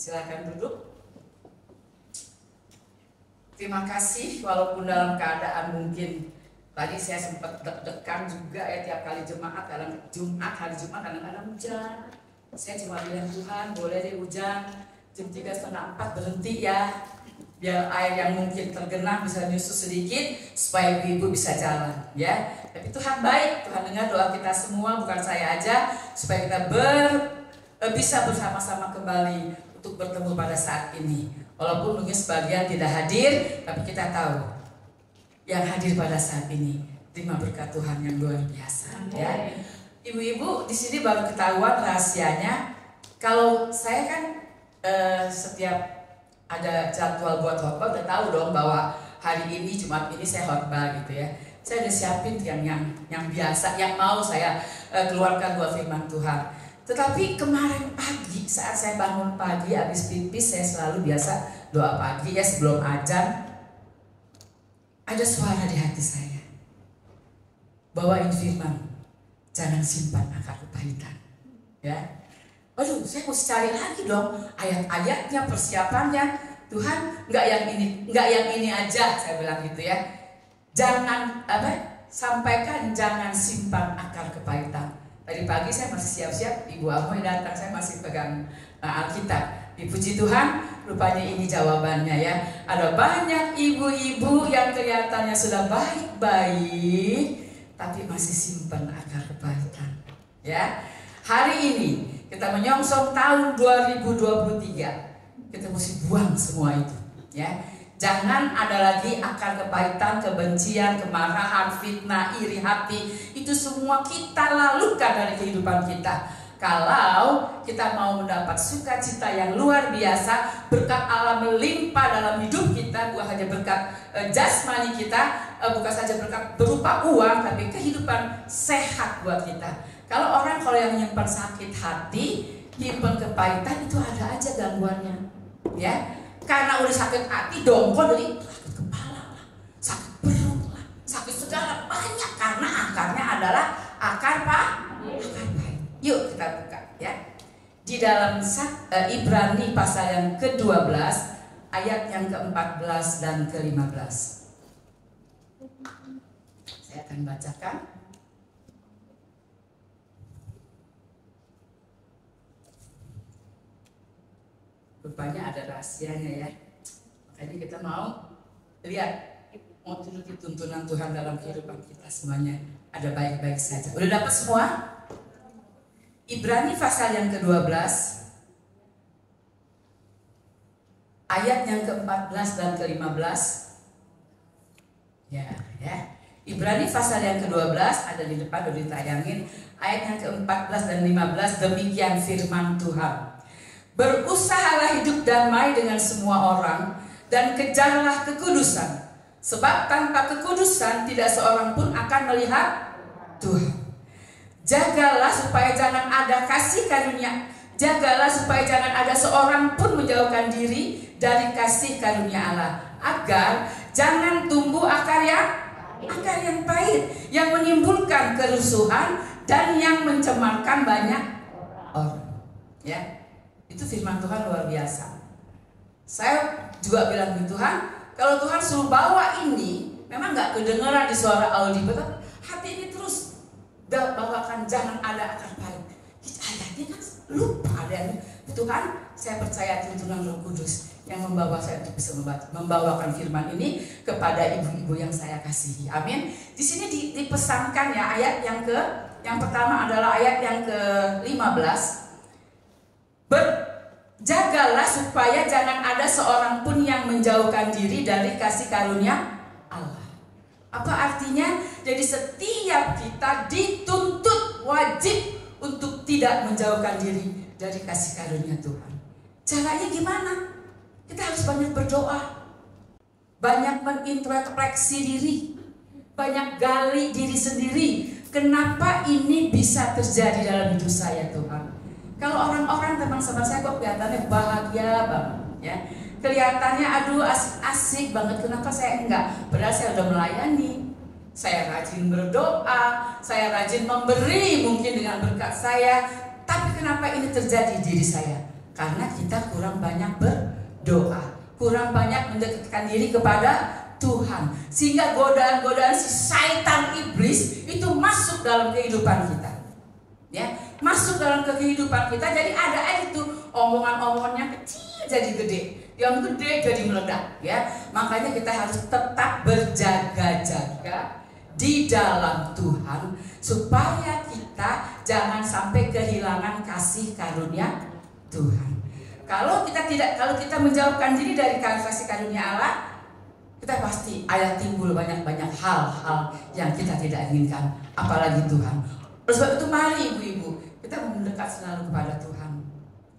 Silakan duduk. Terima kasih, walaupun dalam keadaan mungkin tadi saya sempat deg-degan juga ya tiap kali jemaat, hari Jumat kadang-kadang hujan. Saya cuma bilang, Tuhan boleh deh hujan jam 3:30 berhenti ya, biar air yang mungkin tergenang bisa nyusut sedikit supaya ibu bisa jalan ya. Tapi Tuhan baik, Tuhan dengar doa kita semua, bukan saya aja, supaya kita bisa bersama-sama kembali untuk bertemu pada saat ini. Walaupun mungkin sebagian tidak hadir, tapi kita tahu yang hadir pada saat ini terima berkat Tuhan yang luar biasa ya. Ibu-ibu di sini baru ketahuan rahasianya. Kalau saya kan setiap ada jadwal buat khotbah udah tahu dong bahwa hari ini Jumat ini saya khotbah gitu ya. Saya udah siapin yang biasa, yang mau saya keluarkan buat firman Tuhan. Tetapi kemarin pagi saat saya bangun pagi habis pipis, saya selalu biasa doa pagi ya sebelum azan. Ada suara di hati saya, bawain firman, jangan simpan akar kepahitan ya. Aduh, saya mesti cari lagi dong ayat-ayatnya, persiapannya. Tuhan, nggak yang ini aja, saya bilang gitu ya. Jangan sampaikan jangan simpan akar kepahitan. Tadi pagi saya masih siap-siap, Ibu Amoy datang, saya masih pegang Alkitab. Dipuji Tuhan, rupanya ini jawabannya ya. Ada banyak ibu-ibu yang kelihatannya sudah baik-baik, tapi masih simpan akar kepahitan. Ya, hari ini kita menyongsong tahun 2023, kita mesti buang semua itu. Ya, jangan ada lagi akar kepahitan, kebencian, kemarahan, fitnah, iri hati. Itu semua kita lalukan dari kehidupan kita. Kalau kita mau mendapat sukacita yang luar biasa, berkat Allah melimpah dalam hidup kita, bukan hanya berkat jasmani kita, bukan saja berkat berupa uang, tapi kehidupan sehat buat kita. Kalau yang nyimpan sakit hati, nyimpan kepahitan, itu ada aja gangguannya, ya. Karena udah sakit hati, dongkol dari sakit kepala lah, sakit perut lah, sakit segala banyak, karena akarnya adalah akar pahit. Yuk kita buka ya. Di dalam Ibrani pasal yang ke-12 ayat yang ke-14 dan ke-15. Saya akan bacakan. Rupanya ada rahasianya ya. Makanya kita mau lihat, mau turuti tuntunan Tuhan dalam kehidupan kita semuanya ada baik-baik saja. Udah dapat semua? Ibrani pasal yang ke-12 ayat yang ke-14 dan ke-15. Ya. Ibrani pasal yang ke-12 ada di depan, udah ditayangin. Ayat yang ke-14 dan 15, demikian firman Tuhan. Berusahalah hidup damai dengan semua orang dan kejarlah kekudusan, sebab tanpa kekudusan tidak seorang pun akan melihat Tuhan. Jagalah supaya jangan ada kasih karunia. Jagalah supaya jangan ada seorang pun menjauhkan diri dari kasih karunia Allah, agar jangan tumbuh akar yang pahit, yang menimbulkan kerusuhan dan yang mencemarkan banyak orang. Ya, itu firman Tuhan luar biasa. Saya juga bilang di Tuhan, kalau Tuhan suruh bawa ini, memang nggak kedengeran di suara audible, hati ini terus bawakan jangan ada akar pahit. Ayatnya kan lupa adanya. Tuhan, saya percaya tuntunan Roh Kudus yang membawa saya untuk bisa membawakan firman ini kepada ibu-ibu yang saya kasihi. Amin. Di sini dipesankan ya, ayat yang pertama adalah ayat yang ke-15. Berjagalah supaya jangan ada seorang pun yang menjauhkan diri dari kasih karunia Allah. Apa artinya? Jadi setiap kita dituntut wajib untuk tidak menjauhkan diri dari kasih karunia Tuhan. Caranya gimana? Kita harus banyak berdoa, banyak mengintrospeksi diri, banyak gali diri sendiri. Kenapa ini bisa terjadi dalam hidup saya, Tuhan? Kalau orang-orang teman-teman saya kok kelihatannya bahagia banget ya. Kelihatannya aduh asik banget, kenapa saya enggak? Padahal saya udah melayani, saya rajin berdoa, saya rajin memberi mungkin dengan berkat saya. Tapi kenapa ini terjadi di diri saya? Karena kita kurang banyak berdoa, kurang banyak mendekatkan diri kepada Tuhan, sehingga godaan-godaan si syaitan iblis itu masuk dalam kehidupan kita, ya, masuk dalam kehidupan kita. Jadi ada aja tuh omongan-omongannya kecil jadi gede, yang gede jadi meledak, ya. Makanya kita harus tetap berjaga-jaga di dalam Tuhan supaya kita jangan sampai kehilangan kasih karunia Tuhan. Kalau kita menjauhkan diri dari kasih karunia Allah, kita pasti ada timbul banyak-banyak hal-hal yang kita tidak inginkan, apalagi Tuhan. Oleh sebab itu mari ibu-ibu, kita mendekat selalu kepada Tuhan,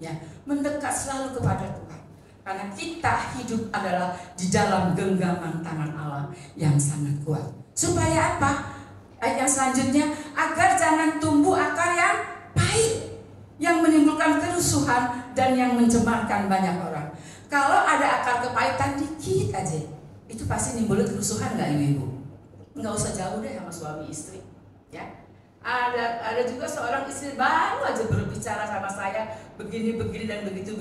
ya, mendekat selalu kepada Tuhan. Karena kita hidup adalah di dalam genggaman tangan Allah yang sangat kuat. Supaya apa? Ayat yang selanjutnya, agar jangan tumbuh akar yang pahit, yang menimbulkan kerusuhan dan yang mencemarkan banyak orang. Kalau ada akar kepahitan dikit aja, itu pasti nimbulin kerusuhan nggak ibu-ibu? Nggak usah jauh deh sama suami istri, ya. Ada juga seorang istri baru aja berbicara sama saya begini dan begitu.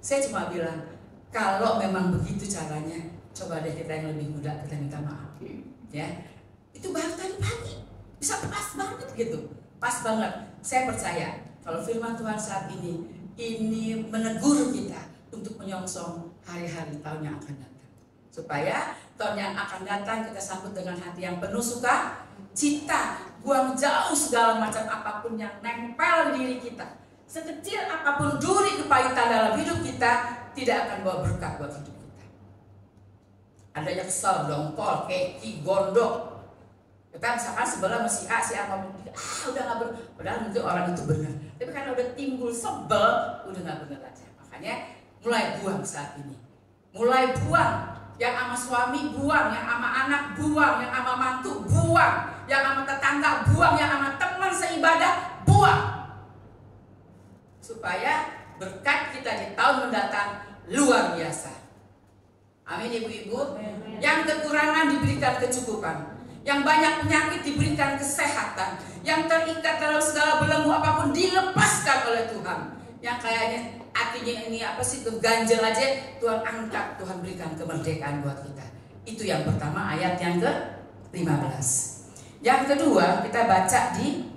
Saya cuma bilang, kalau memang begitu caranya, coba deh kita yang lebih muda kita minta maaf, ya. Itu baru tadi pagi bisa pas banget gitu, pas banget. Saya percaya kalau firman Tuhan saat ini menegur kita untuk menyongsong hari-hari tahun yang akan datang, supaya tahun yang akan datang kita sambut dengan hati yang penuh sukacita, buang jauh segala macam apapun yang nempel di diri kita. Sekecil apapun duri kepahitan dalam hidup kita tidak akan bawa berkat buat hidup kita. Ada yang kesel, dongkol, keki, gondok. Kita misalkan sebelah masih A, si A ngomong, udah gak benar, padahal mungkin orang itu benar. Tapi karena udah timbul sebel, udah gak benar aja. Makanya mulai buang saat ini. Mulai buang. Yang sama suami buang, yang sama anak buang, yang sama mantu buang, yang sama tetangga buang, yang sama teman seibadah buang. Supaya berkat kita di tahun mendatang luar biasa. Amin ibu-ibu. Yang kekurangan diberikan kecukupan, yang banyak penyakit diberikan kesehatan, yang terikat dalam segala belenggu apapun dilepaskan oleh Tuhan. Yang kayaknya artinya ini apa sih, keganjel aja, Tuhan angkat, Tuhan berikan kemerdekaan buat kita. Itu yang pertama, ayat yang ke-15. Yang kedua kita baca di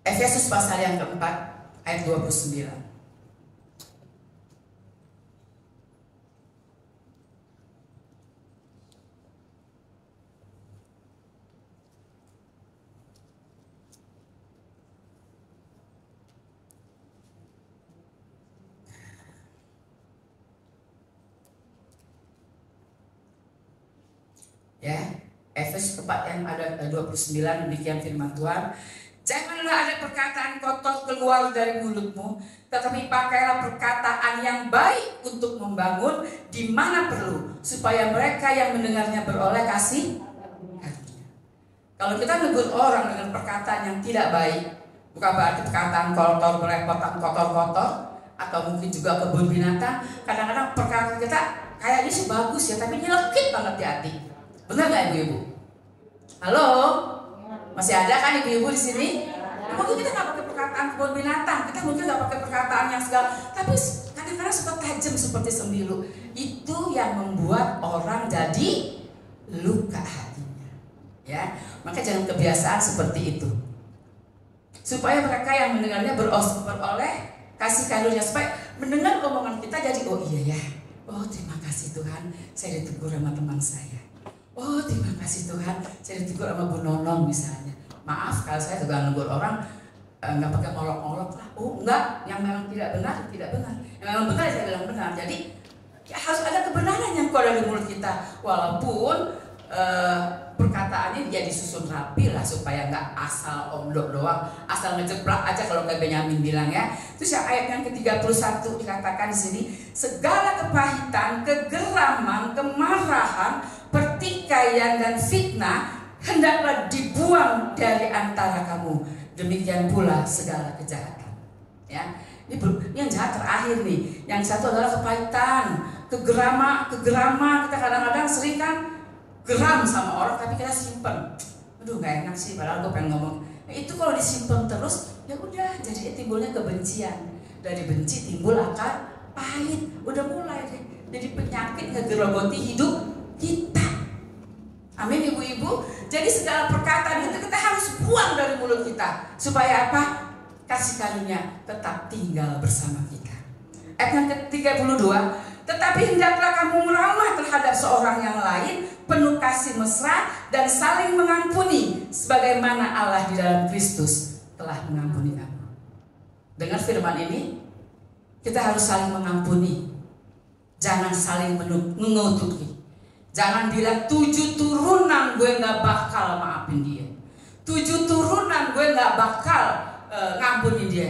Efesus pasal yang keempat ayat 29. Ya, Efesus 4 yang ada 29, demikian firman Tuhan. Janganlah ada perkataan kotor keluar dari mulutmu, tetapi pakailah perkataan yang baik untuk membangun di mana perlu, supaya mereka yang mendengarnya beroleh kasih karunia. Kalau kita negur orang dengan perkataan yang tidak baik, bukan berarti perkataan kotor, belepotan, kotor-kotor, atau mungkin juga kebun binatang. Kadang-kadang perkataan kita kayaknya sih bagus ya, tapi nyelekit banget di hati. Benar nggak ibu-ibu? Halo, masih ada kan ibu-ibu di sini? Mungkin kita nggak pakai perkataan kebun binatang, kita mungkin nggak pakai perkataan yang segala, tapi kadang-kadang suka tajam seperti sembilu. Itu yang membuat orang jadi luka hatinya. Ya, maka jangan kebiasaan seperti itu. Supaya mereka yang mendengarnya beroleh kasih karunia, supaya mendengar omongan kita jadi oh iya ya, oh terima kasih Tuhan, saya ditegur sama teman saya. Oh terima kasih Tuhan, saya ditegur sama Bu Nonon misalnya. Maaf kalau saya juga negur orang nggak pakai olok-olok lah. Oh enggak, yang memang tidak benar, tidak benar. Yang memang benar saya bilang benar. Jadi ya, harus ada kebenaran yang keluar dari mulut kita. Walaupun perkataannya dia disusun rapi lah, supaya nggak asal omdok doang, asal ngejeplak aja kalau kayak Benyamin bilang ya. Terus ya ayat yang ke-31 dikatakan di sini, segala kepahitan, kegeraman, kemarahan, pertikaian dan fitnah hendaklah dibuang dari antara kamu. Demikian pula segala kejahatan. Ya, ini yang jahat terakhir nih. Yang satu adalah kepahitan, kegeraman. Kita kadang-kadang sering kan geram sama orang tapi kita simpen. Aduh nggak enak sih, padahal gue pengen ngomong. Nah, itu kalau disimpan terus, ya udah jadi timbulnya kebencian. Dari benci timbul akar pahit. Udah mulai deh. Jadi penyakit ngegerogoti hidup kita. Amin ibu-ibu. Jadi segala perkataan itu kita harus buang dari mulut kita. Supaya apa? Kasih karunia tetap tinggal bersama kita. Ayat yang ke-32. Tetapi hendaklah kamu ramah terhadap seorang yang lain, penuh kasih mesra dan saling mengampuni, sebagaimana Allah di dalam Kristus telah mengampuni kamu. Dengar firman ini, kita harus saling mengampuni. Jangan saling mengutuki. Jangan bilang 7 turunan gue gak bakal maafin dia, 7 turunan gue gak bakal ngampunin dia.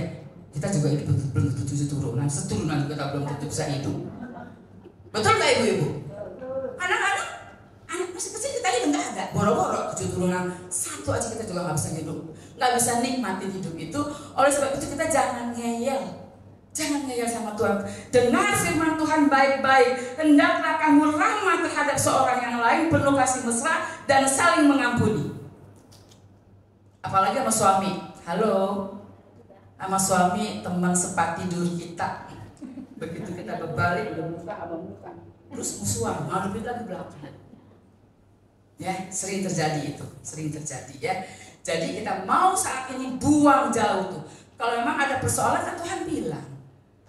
Kita juga hidup belum tentu 7 turunan, seturunan kita belum tentu bisa hidup. Betul gak ibu-ibu? Anak-anak masih kecil kita hidup gak ada. Boro-boro 7 turunan, 1 aja kita juga gak bisa hidup, gak bisa nikmatin hidup itu. Oleh sebab itu kita jangan ngeyel. Jangan ngeyel sama Tuhan. Dengar firman Tuhan baik-baik. Hendaklah kamu ramah terhadap seorang yang lain, penuh kasih mesra dan saling mengampuni. Apalagi sama suami. Halo, sama suami teman sepat tidur kita. Begitu kita berbalik udah muka sama muka, terus musuhan, ngadepin lagi belakang. Ya, sering terjadi itu, sering terjadi ya. Jadi kita mau saat ini buang jauh tuh. Kalau memang ada persoalan kan Tuhan bilang,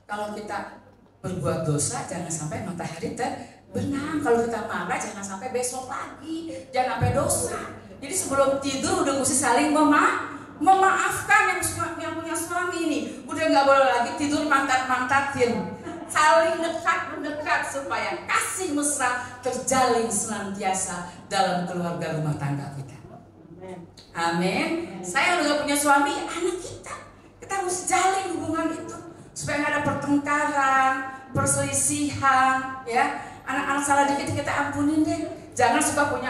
kalau kita berbuat dosa jangan sampai matahari terbenam. Kalau kita marah jangan sampai besok lagi, jangan sampai dosa. Jadi sebelum tidur udah mesti saling memaafkan yang punya suami ini. Udah nggak boleh lagi tidur mantat-mantatin. Saling mendekat supaya kasih mesra terjalin senantiasa dalam keluarga rumah tangga kita. Amin. Saya udah punya suami, anak kita harus jalin hubungan itu supaya nggak ada pertengkaran, perselisihan, ya. Anak-anak salah dikit kita ampunin deh. Jangan suka punya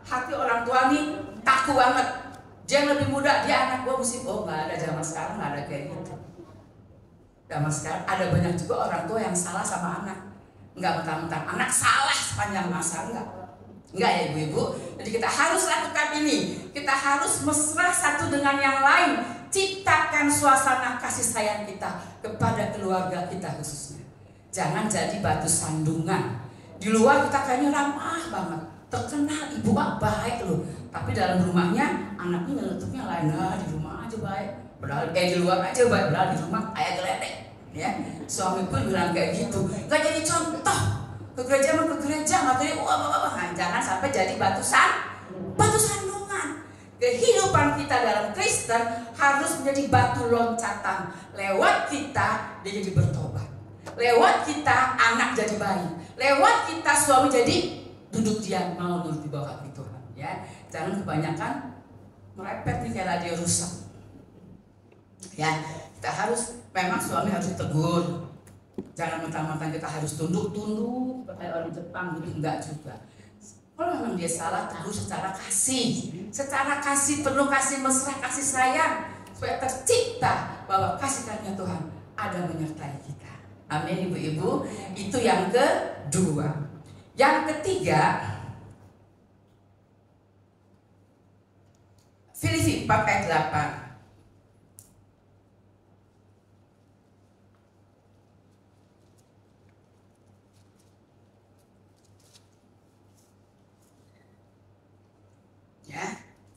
hati orang tua nih kaku banget. Dia yang lebih muda, dia anak gua mesti. Oh nggak ada, zaman sekarang nggak ada kayak gitu. Zaman sekarang ada banyak juga orang tua yang salah sama anak. Nggak mentang-mentang anak salah sepanjang masa, enggak ya ibu-ibu. Jadi kita harus lakukan ini. Kita harus mesra satu dengan yang lain. Ciptakan suasana kasih sayang kita kepada keluarga kita khususnya. Jangan jadi batu sandungan. Di luar kita kayaknya ramah banget, terkenal ibu baik loh. Tapi dalam rumahnya anaknya nyelutupnya lain. Nah, di rumah aja baik, padahal di luar aja baik, padahal di rumah kayak geledek. Ya, suami pun bilang kayak gitu. Gak jadi contoh. Ke gereja mah ke gereja, materi jangan sampai jadi batu sandungan. Kehidupan kita dalam Kristen harus menjadi batu loncatan. Lewat kita dia jadi bertobat. Lewat kita anak jadi baik. Lewat kita suami jadi duduk diam mau nurut di bawah kaki Tuhan. Ya, jangan kebanyakan merepet nih kayak radio rusak. Ya, kita harus memang suami harus ditegur. Jangan mentang-mentang kita harus tunduk kayak orang Jepang gitu, enggak juga. Kalau memang dia salah, tegur secara kasih penuh kasih mesra, kasih sayang, supaya tercipta bahwa kasih karunia Tuhan ada menyertai kita. Amin ibu-ibu. Itu yang kedua. Yang ketiga, Filipi 4 ayat 8.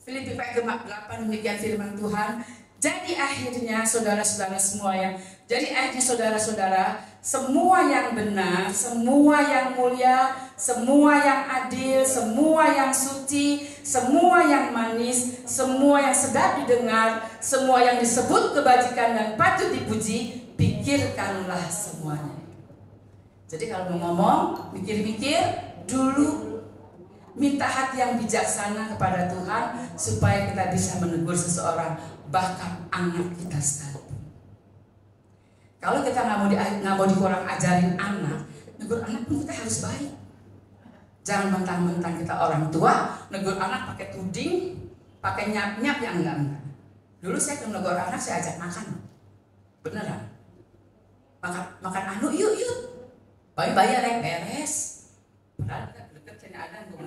Filipi 4:8 demikian firman Tuhan. Jadi akhirnya saudara-saudara semua yang benar, semua yang mulia, semua yang adil, semua yang suci, semua yang manis, semua yang sedap didengar, semua yang disebut kebajikan dan patut dipuji, pikirkanlah semuanya. Jadi kalau mau ngomong, mikir-mikir dulu. Minta hati yang bijaksana kepada Tuhan supaya kita bisa menegur seseorang, bahkan anak kita sekalipun. Kalau kita nggak mau dikurang ajarin anak, negur anak pun kita harus baik. Jangan mentang-mentang kita orang tua, negur anak pakai tuding, pakai nyap-nyap yang enggak. Dulu saya kalau negur anak saya ajak makan, beneran. Makan anu yuk. Bayar yang beres. Padahal deket sini ada yang tegur.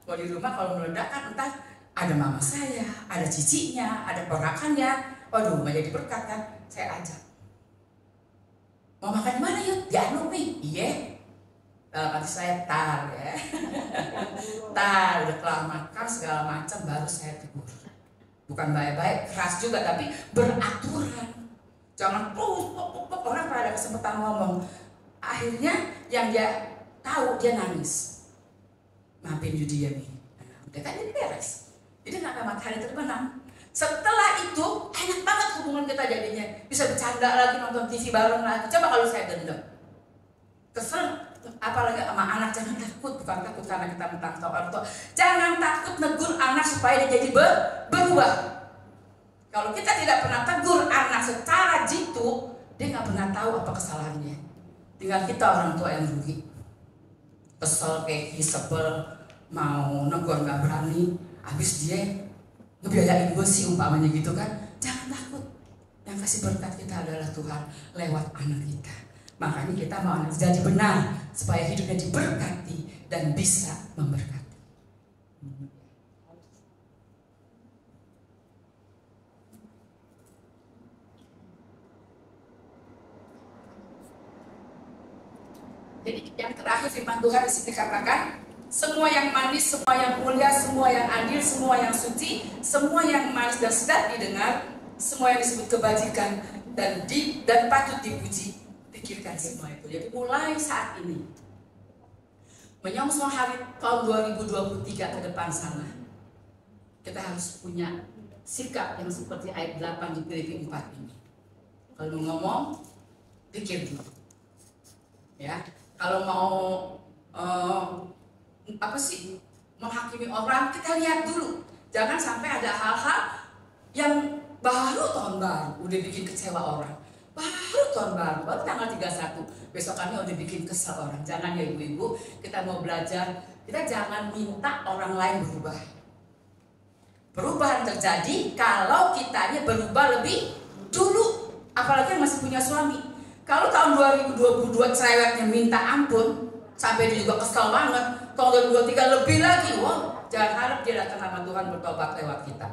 Kalau di rumah kalau meledak kan entah ada mama saya, ada cicinya, ada ponakannya. Waduh, jadi berkat kan. Saya ajak. Mau makan di mana yuk? Di Anu nih. Iya. Dalam hati saya tar ya. Tar, udah kelar makan segala macam baru saya tegur. Bukan baik-baik, keras juga tapi beraturan. Jangan orang pada ada kesempatan ngomong. Akhirnya yang dia tahu dia nangis. Maafin dia nih. Nah, udah kan jadi beres. Jadi nggak matahari terbenam. Setelah itu enak banget hubungan kita jadinya. Bisa bercanda lagi, nonton TV bareng lagi. Coba kalau saya dendam, kesel, apalagi sama anak, jangan takut. Bukan takut karena kita mentang-mentang orang tua. Jangan takut negur anak supaya dia jadi berubah. Kalau kita tidak pernah tegur anak secara jitu, dia nggak pernah tahu apa kesalahannya. Tinggal kita orang tua yang rugi. Kesel, kayak sebel, mau negur nggak berani. Habis dia ngebiayain gue sih umpamanya gitu kan. Jangan takut. Yang kasih berkat kita adalah Tuhan lewat anak kita. Makanya kita mau anak jadi benar supaya hidupnya diberkati dan bisa memberkati. Jadi yang terakhir firman Tuhan di sini katakan, semua yang manis, semua yang mulia, semua yang adil, semua yang suci, semua yang manis dan sedap didengar, semua yang disebut kebajikan dan patut dipuji, pikirkan semua itu. Jadi mulai saat ini menyongsong hari tahun 2023 ke depan sana, kita harus punya sikap yang seperti ayat 8 di Filipi 4 ini. Kalau mau ngomong, pikir dulu. Ya, kalau mau menghakimi orang, kita lihat dulu. Jangan sampai ada hal-hal yang baru tahun baru udah bikin kecewa orang. Baru tahun baru tanggal 31, besokannya udah bikin kesel orang. Jangan ya ibu-ibu, kita mau belajar, kita jangan minta orang lain berubah. Perubahan terjadi kalau kitanya berubah lebih dulu. Apalagi yang masih punya suami. Kalau tahun 2022 cerewetnya minta ampun, sampai dia juga kesel banget. Tahun 2023 lebih lagi, wow, jangan harap dia datang sama Tuhan bertobat lewat kita.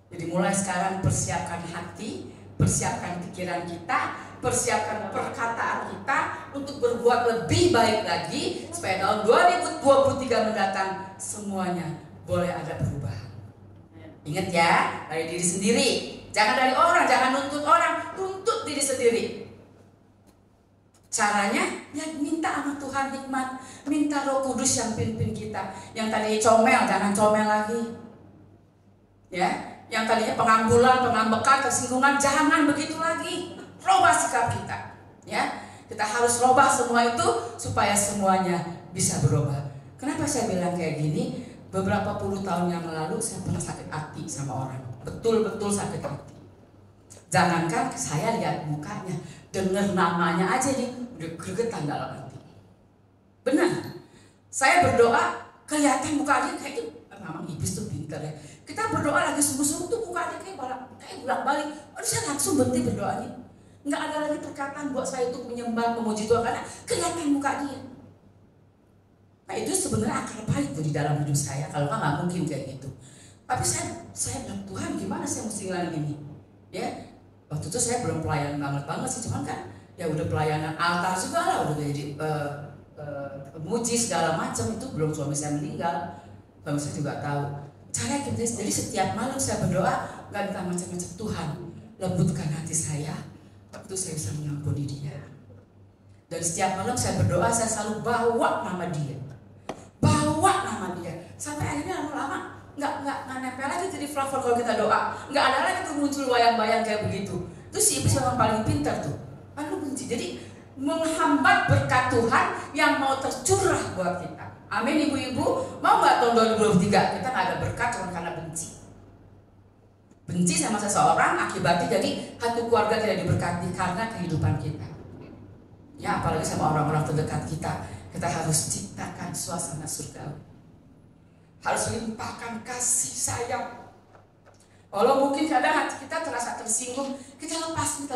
Jadi mulai sekarang persiapkan hati, persiapkan pikiran kita, persiapkan perkataan kita untuk berbuat lebih baik lagi supaya tahun 2023 mendatang semuanya boleh ada perubahan. Ingat ya, dari diri sendiri, jangan dari orang, jangan nuntut orang, tuntut diri sendiri. Caranya ya minta sama Tuhan hikmat, minta Roh Kudus yang pimpin kita. Yang tadi comel, jangan comel lagi. Ya, yang tadinya pengambulan, pengambekan, kesinggungan, jangan begitu lagi. Robah sikap kita. Ya, kita harus robah semua itu supaya semuanya bisa berubah. Kenapa saya bilang kayak gini? Beberapa puluh tahun yang lalu saya pernah sakit hati sama orang. Betul-betul sakit hati. Jangankan saya lihat mukanya, dengar namanya aja nih udah gregetan dalam hati. Benar. Saya berdoa kelihatan muka dia kayak memang iblis tuh pintar ya. Kita berdoa lagi sungguh-sungguh tuh muka dia kayak bolak-balik. Aduh, saya langsung berhenti berdoanya. Nggak ada lagi perkataan buat saya untuk menyembah, memuji Tuhan karena kelihatan muka dia. Nah itu sebenarnya akar pahit tuh di dalam hidup saya. Kalau nggak mungkin kayak gitu. Tapi saya bilang Tuhan gimana saya mesti ngelakuin ini? Ya, waktu itu saya belum pelayanan banget sih, cuman kan ya udah pelayanan altar juga lah, udah jadi muji segala macam itu belum suami saya meninggal. Suami saya juga tahu. Cara kita jadi setiap malam saya berdoa nggak minta macam-macam, Tuhan lembutkan hati saya, waktu saya bisa mengampuni dia. Dan setiap malam saya berdoa saya selalu bawa nama dia. Sampai akhirnya lama-lama nggak nempel lagi jadi flavor kalau kita doa. Nggak ada lagi tuh muncul bayang-bayang kayak begitu. Itu si iblis yang paling pintar tuh. Lalu benci. Jadi menghambat berkat Tuhan yang mau tercurah buat kita. Amin ibu-ibu. Mau nggak tahun 2023 kita nggak ada berkat cuma karena benci. Benci sama seseorang akibatnya jadi satu keluarga tidak diberkati karena kehidupan kita. Ya apalagi sama orang-orang terdekat kita. Kita harus ciptakan suasana surgawi. Harus limpahkan kasih sayang. Walau mungkin kadang hati kita terasa tersinggung, kita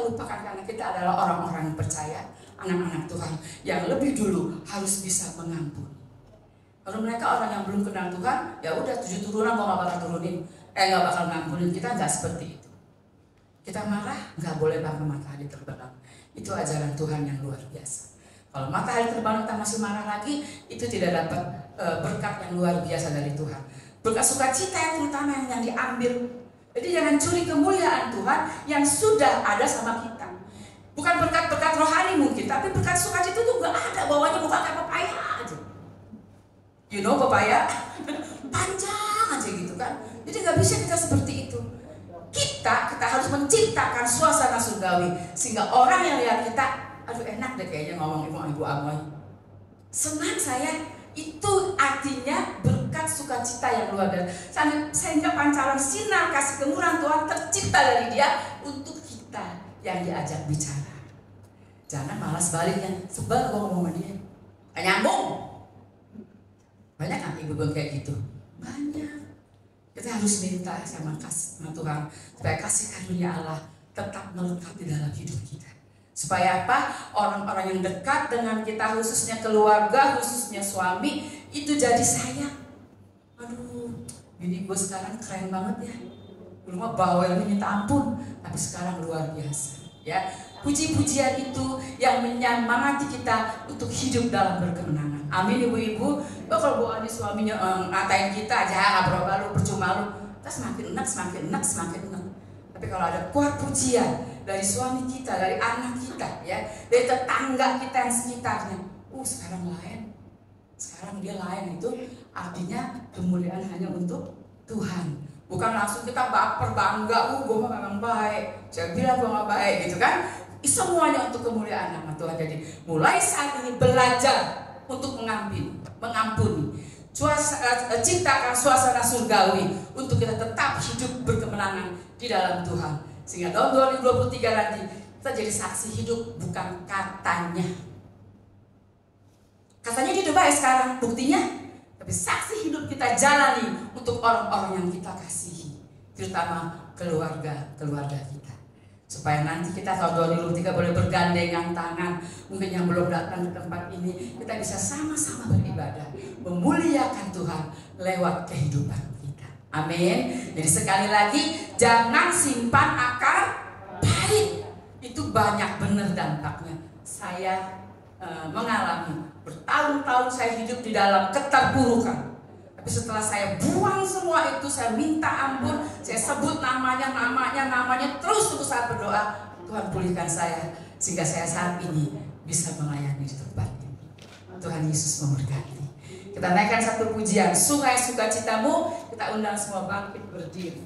lupakan karena kita adalah orang-orang yang percaya, anak-anak Tuhan yang lebih dulu harus bisa mengampuni. Kalau mereka orang yang belum kenal Tuhan, ya udah 7 turunan gak bakal turunin, gak bakal ngampunin. Kita nggak seperti itu. Kita marah, nggak boleh bangga matahari terbenam. Itu ajaran Tuhan yang luar biasa. Kalau matahari terbang kita masih marah lagi, itu tidak dapat berkat yang luar biasa dari Tuhan. Berkat sukacita yang terutama yang diambil. Jadi jangan curi kemuliaan Tuhan yang sudah ada sama kita. Bukan berkat-berkat rohani mungkin, tapi berkat sukacita itu nggak ada, bawahnya bukan kayak pepaya aja. You know pepaya? Panjang aja gitu kan. Jadi nggak bisa kita seperti itu. Kita harus menciptakan suasana surgawi sehingga orang yang lihat kita, aduh enak deh kayaknya ngomong ibu Amoy. Senang saya, itu artinya berkat sukacita yang luar biasa. Sehingga pancaran sinar kasih kemurahan Tuhan tercipta dari Dia untuk kita yang diajak bicara. Jangan malas baliknya, sebel gua ngomong sama dia, gak nyambung. Banyak kan ibu kayak gitu? Banyak. Kita harus minta sama Tuhan supaya kasih karunia Allah tetap melekat di dalam hidup kita. Supaya apa? Orang-orang yang dekat dengan kita, khususnya keluarga, khususnya suami, itu jadi sayang. Aduh, bini gue sekarang keren banget ya. Dulu mah bawelnya minta ampun, tapi sekarang luar biasa. Ya, puji-pujian itu yang menyemangati kita untuk hidup dalam berkemenangan. Amin ibu-ibu. Kalau Bu Ani suaminya ngatain kita aja, nggak berubah lu, percuma lu, kita semakin enak. Tapi kalau ada kuat pujian dari suami kita, dari anak kita, ya, dari tetangga kita yang sekitarnya, sekarang lain. Sekarang dia lain, itu artinya kemuliaan hanya untuk Tuhan. Bukan langsung kita baper bangga, gue mah memang baik, saya bilang gue gak baik gitu kan. Semuanya untuk kemuliaan nama Tuhan. Jadi mulai saat ini belajar untuk mengampuni, ciptakan suasana surgawi untuk kita tetap hidup berkemenangan di dalam Tuhan. Sehingga tahun 2023 nanti kita jadi saksi hidup, bukan katanya. Katanya dia udah baik sekarang, buktinya. Tapi saksi hidup kita jalani untuk orang-orang yang kita kasihi, terutama keluarga kita. Supaya nanti kita tahun 2023 boleh bergandengan tangan. Mungkin yang belum datang ke tempat ini, kita bisa sama-sama beribadah, memuliakan Tuhan lewat kehidupan kita. Amin. Jadi sekali lagi, jangan simpan akar pahit. Itu banyak benar dampaknya. Saya mengalami bertahun-tahun saya hidup di dalam keterpurukan. Tapi setelah saya buang semua itu, saya minta ampun, saya sebut namanya terus saat berdoa, Tuhan pulihkan saya sehingga saya saat ini bisa melayani di tempat ini. Tuhan Yesus memberkati. Kita naikkan satu pujian, Sungai Sukacitamu. Kita undang semua bangkit berdiri.